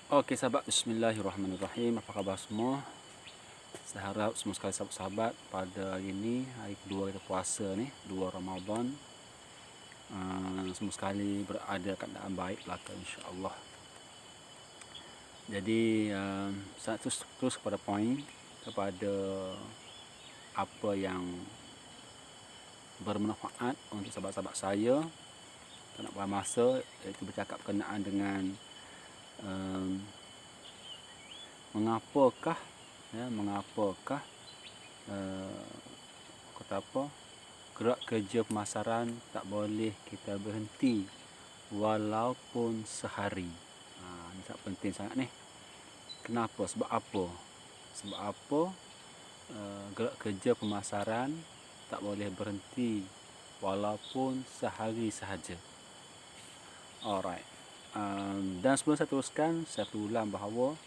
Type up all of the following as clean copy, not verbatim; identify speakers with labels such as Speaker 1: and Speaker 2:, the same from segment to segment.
Speaker 1: Oke sahabat, bismillahirrahmanirrahim. Apa kabar semua? Saya harap semua sekali sahabat-sahabat pada hari ini, hari kedua kita puasa ni, 2 Ramadan, semua sekali berada keadaan baik belaka insya-Allah. Jadi saya terus kepada poin, kepada apa yang bermanfaat untuk sahabat-sahabat saya. Tak nak buang masa, iaitu bercakap berkenaan dengan mengapakah kata apa, gerak kerja pemasaran tak boleh kita berhenti walaupun sehari. Ini sangat penting sangat ni. Kenapa? Sebab apa gerak kerja pemasaran tak boleh berhenti walaupun sehari sahaja. Alright. Dan sebelum saya teruskan, saya ulang bahawa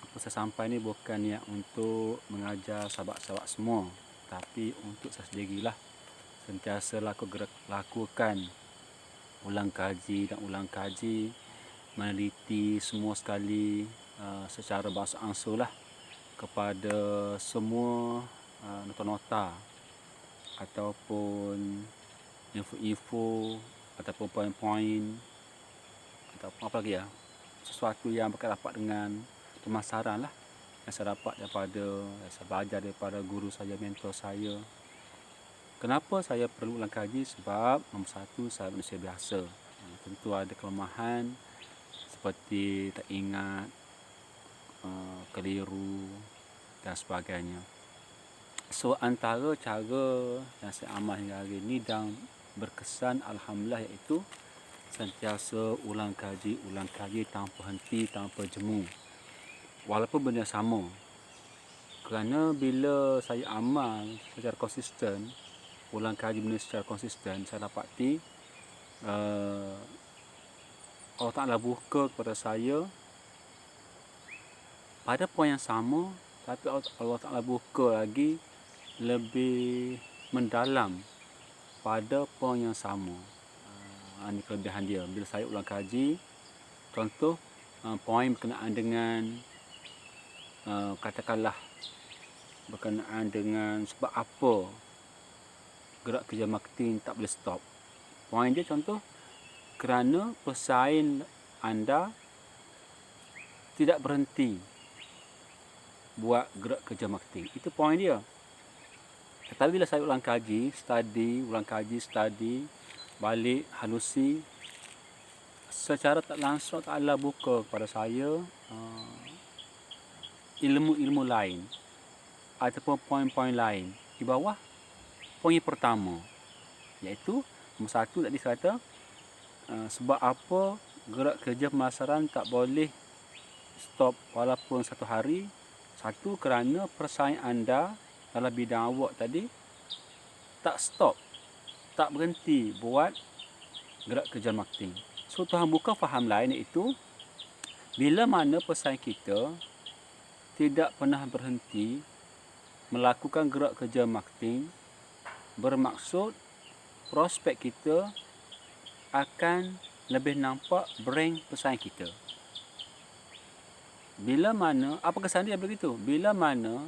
Speaker 1: apa saya sampai ni bukan niat untuk mengajar sahabat-sahabat semua, tapi untuk saya sendirilah. Sentiasa lakukan ulang kaji dan ulang kaji, meneliti semua sekali secara beransur-ansur lah kepada semua nota-nota ataupun info-info ataupun poin-poin ataupun apa lagi ya, sesuatu yang berkaitan dengan pemasaran lah, yang saya dapat daripada, yang saya belajar daripada guru saya, mentor saya. Kenapa saya perlu ulang kaji? Sebab nombor satu, saya manusia biasa, tentu ada kelemahan seperti tak ingat, keliru dan sebagainya. So antara cara yang saya amal hingga hari ini dan berkesan alhamdulillah, iaitu sentiasa ulang kaji tanpa henti, tanpa jemu, walaupun benda sama. Kerana bila saya amal secara konsisten, ulang kaji benda secara konsisten, saya dapati Allah Ta'ala buka kepada saya pada poin yang sama, tapi Allah Ta'ala buka lagi lebih mendalam pada poin yang sama. Ini kelebihan dia. Bila saya ulang kaji, contoh poin berkenaan dengan katakanlah berkenaan dengan sebab apa gerak kerja marketing tak boleh stop. Poin dia contoh, kerana pesaing anda tidak berhenti buat gerak kerja marketing. Itu poin dia. Tetapi bila saya ulang kaji, study, balik, halusi, secara tak langsung Allah buka kepada saya ilmu-ilmu lain ataupun poin-poin lain di bawah poin yang pertama, iaitu nombor satu tadi saya kata, sebab apa gerak kerja pemasaran tak boleh stop walaupun satu hari. Satu, kerana persaing anda dalam bidang awak tadi tak stop, tak berhenti buat gerak kerja marketing. So Tuhan buka faham lain, iaitu bila mana pesaing kita tidak pernah berhenti melakukan gerak kerja marketing, bermaksud prospek kita akan lebih nampak brand pesaing kita. Bila mana, apa kesan dia begitu? Bila mana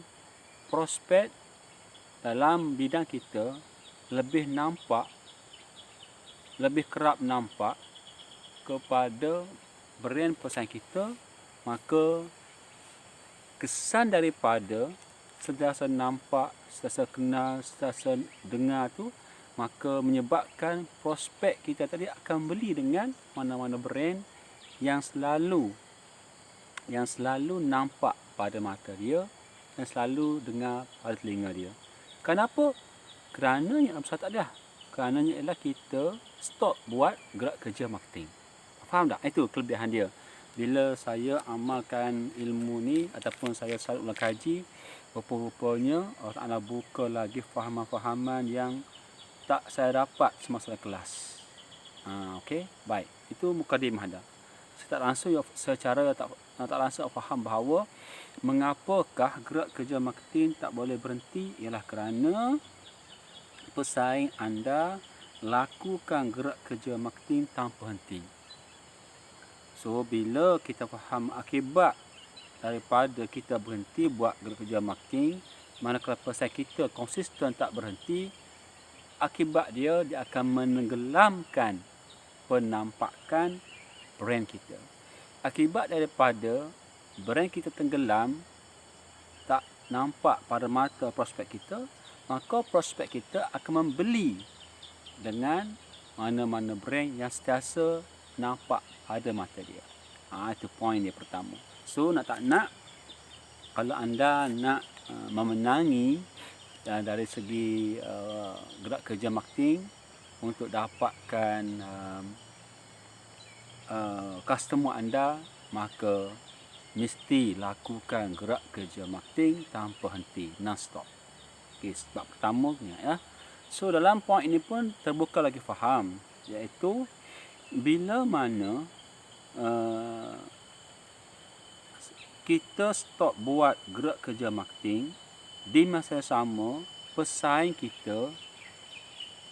Speaker 1: prospek dalam bidang kita lebih nampak, lebih kerap nampak kepada brand pesaing kita, maka kesan daripada sentiasa nampak, sentiasa kenal, sentiasa dengar tu, maka menyebabkan prospek kita tadi akan beli dengan mana-mana brand yang selalu nampak pada mata dia dan selalu dengar pada telinga dia. Kenapa? Kerananya tak ada. Kerananya ialah kita stop buat gerak kerja marketing. Faham tak? Itu kelebihan dia. Bila saya amalkan ilmu ni ataupun saya selalu ulang kaji, rupa-rupanya Allah Ta'ala buka lagi fahaman-fahaman yang tak saya dapat semasa kelas. Okey, baik. Itu mukadimah dah. Saya tak langsung, secara tak langsung faham bahawa mengapakah gerak kerja marketing tak boleh berhenti, ialah kerana pesaing anda lakukan gerak kerja marketing tanpa henti. So bila kita faham akibat daripada kita berhenti buat kerja marketing, manakala pesaing kita konsisten tak berhenti, akibat dia akan menenggelamkan penampakan brand kita. Akibat daripada brand kita tenggelam, tak nampak pada mata prospek kita, maka prospek kita akan membeli dengan mana-mana brand yang sentiasa nampak pada mata dia. Itu poin dia pertama. So nak tak nak, kalau anda nak memenangi dari segi gerak kerja marketing untuk dapatkan customer anda, maka mesti lakukan gerak kerja marketing tanpa henti, non-stop. Okay, sebab pertamanya ya. So dalam poin ini pun terbuka lagi faham, iaitu bila mana kita stop buat gerak kerja marketing, di masa yang sama pesaing kita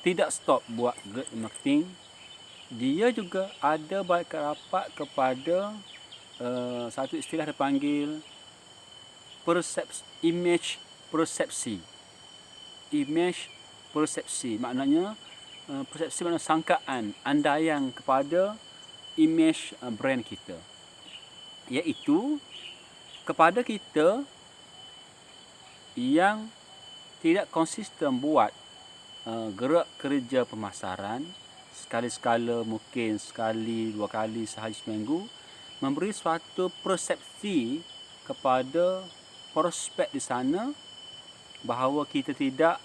Speaker 1: tidak stop buat gerak marketing, dia juga ada baik rapat kepada satu istilah dipanggil image persepsi. Image persepsi maknanya persepsi maknanya sangkaan, andaian kepada image brand kita, iaitu kepada kita yang tidak konsisten buat gerak kerja pemasaran, sekali-sekala mungkin sekali, 2 kali sehari seminggu, memberi suatu persepsi kepada prospek di sana bahawa kita tidak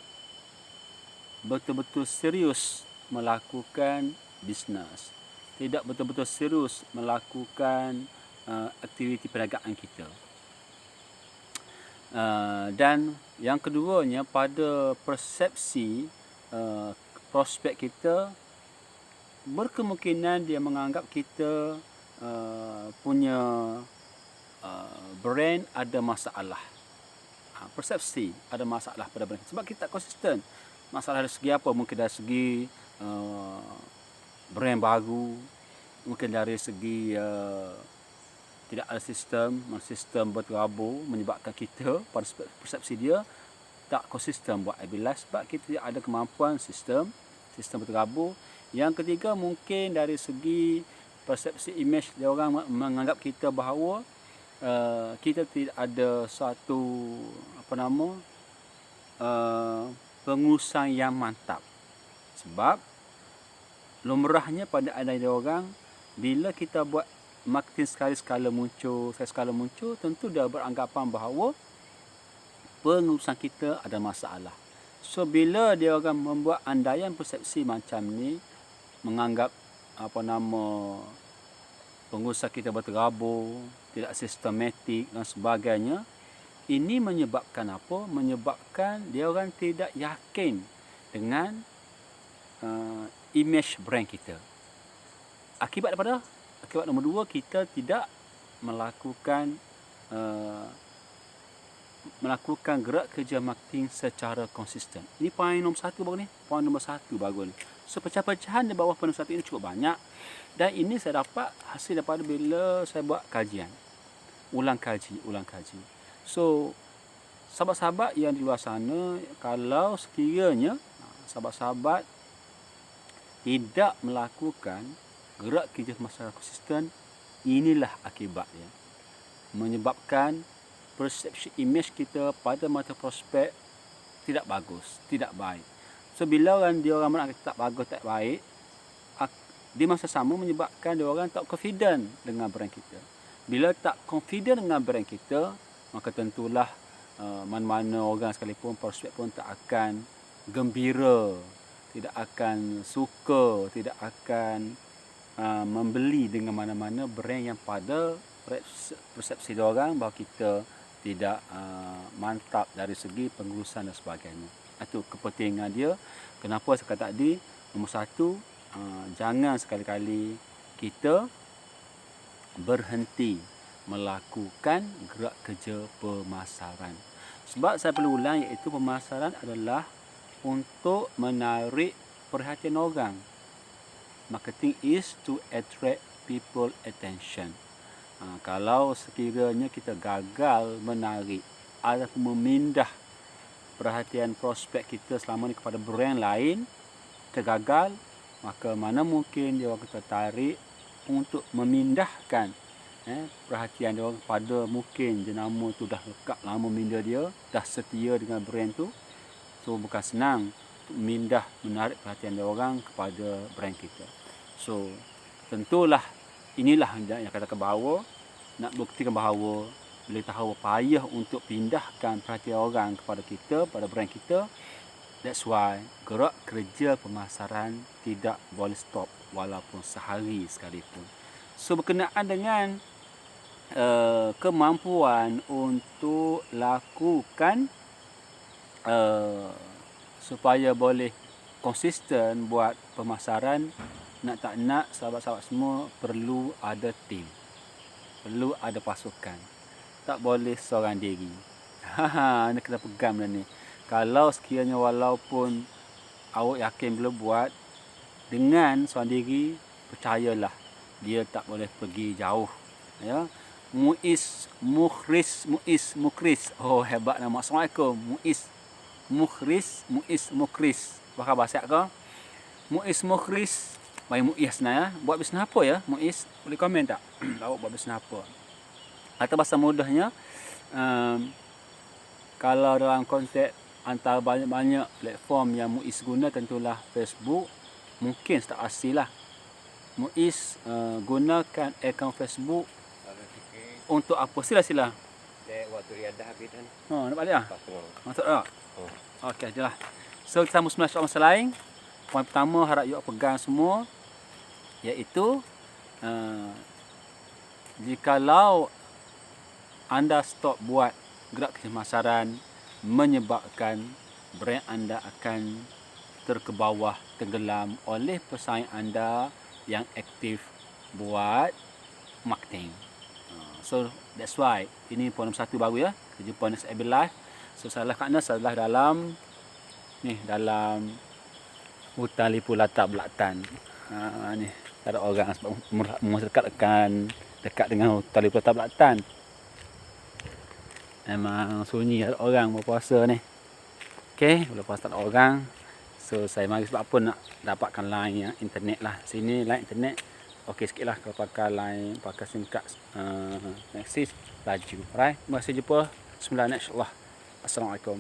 Speaker 1: betul-betul serius melakukan bisnes, tidak betul-betul serius melakukan aktiviti perniagaan kita. Dan yang keduanya, pada persepsi prospek kita, berkemungkinan dia menganggap kita punya brand ada masalah. Persepsi ada masalah pada brand sebab kita tak konsisten. Masalah dari segi apa? Mungkin dari segi brand baru, mungkin dari segi tidak ada sistem berterabur, menyebabkan kita pada persepsi dia tak konsisten buat abilis sebab kita tidak ada kemampuan sistem berterabur. Yang ketiga, mungkin dari segi persepsi image, dia orang menganggap kita bahawa kita tidak ada satu pengurusan yang mantap. Sebab lumrahnya pada ada orang, bila kita buat marketing sekali-sekala muncul, tentu dia beranggapan bahawa pengurusan kita ada masalah. So bila dia orang membuat andaian persepsi macam ni, menganggap pengurusan kita berterabur, tidak sistematik dan sebagainya, ini menyebabkan apa? Menyebabkan dia orang tidak yakin dengan image brand kita. Akibat nombor 2, kita tidak melakukan gerak kerja marketing secara konsisten. Ini poin nombor 1 baru ni. Poin nombor 1 baru ni. So pecahan-pecahan di bawah poin nombor 1 ini cukup banyak. Dan ini saya dapat hasil daripada bila saya buat kajian. Ulang kaji. So sahabat-sahabat yang di luar sana, kalau sekiranya sahabat-sahabat tidak melakukan gerak kerja masyarakat konsisten, inilah akibatnya. Menyebabkan persepsi image kita pada mata prospek tidak bagus, tidak baik. So bila dia orang menganggap tak bagus, tak baik, di masa sama menyebabkan dia orang tak confident dengan brand kita. Bila tak confident dengan brand kita, maka tentulah mana-mana orang sekalipun, prospek pun tak akan gembira, tidak akan suka, tidak akan membeli dengan mana-mana brand yang pada persepsi dia orang bahawa kita tidak mantap dari segi pengurusan dan sebagainya. Itu kepentingan dia. Kenapa saya kata tadi, nombor 1, jangan sekali-kali kita berhenti melakukan gerak kerja pemasaran. Sebab saya perlu ulang, iaitu pemasaran adalah untuk menarik perhatian orang. Marketing is to attract people attention. Kalau sekiranya kita gagal menarik ataupun memindah perhatian prospek kita selama ni kepada brand lain, kita gagal, maka mana mungkin dia orang tertarik untuk memindahkan perhatian dia orang kepada mungkin jenama tu dah lekat lama minda dia, dah setia dengan brand tu. So bukan senang untuk menarik perhatian dia orang kepada brand kita. So tentulah inilah yang katakan bahawa nak buktikan bahawa boleh tahu payah untuk pindahkan perhatian orang kepada kita, pada brand kita. That's why gerak kerja pemasaran tidak boleh stop walaupun sehari sekalipun. So berkenaan dengan kemampuan untuk lakukan supaya boleh konsisten buat pemasaran, nak tak nak sahabat-sahabat semua perlu ada tim, perlu ada pasukan, tak boleh seorang diri. Anda kena pegang benda ni. Kalau sekiranya walaupun awak yakin boleh buat dengan seorang diri, percayalah dia tak boleh pergi jauh. Ya. Muiz Mukris. Oh, hebat nama. Assalamualaikum. Muiz Mukris. Apa khabar, sihat ke? Muiz Mukris. Baik Muiz ya. Buat bisnes apa ya, Muiz? Boleh komen tak? Awak buat bisnes apa? Atau bahasa mudahnya, kalau dalam konteks antara banyak-banyak platform yang Muiz guna, tentulah Facebook. Mungkin start asli lah. Muiz gunakan akaun Facebook untuk apa? Sila.
Speaker 2: Waktu riadah habis kan.
Speaker 1: Nak balik lah? Masuk tak? Okey, jelah. So, kita sambung semula soalan lain. Poin pertama harap you pegang semua, iaitu jikalau anda stop buat gerak pemasaran, menyebabkan brand anda akan terkebawah, tenggelam oleh pesaing anda yang aktif buat marketing. So that's why ini poin nombor 1 baru ya. Kita jumpa next Able Live. So salah kat anda, salah dalam hutan lipu latar belakang. Ni ada orang sebab dekat dengan hutan lipu latar belakang. Memang sunyi, ada orang berpuasa ni. Okey, boleh puasa tak ada orang. So saya mari sebab apa nak dapatkan line yang internet lah. Sini line internet okey sikit lah. Kalau pakai line, pakai SIM card Maxis laju. Alright, terima kasih, jumpa. Bismillah, insyaAllah. Assalamualaikum.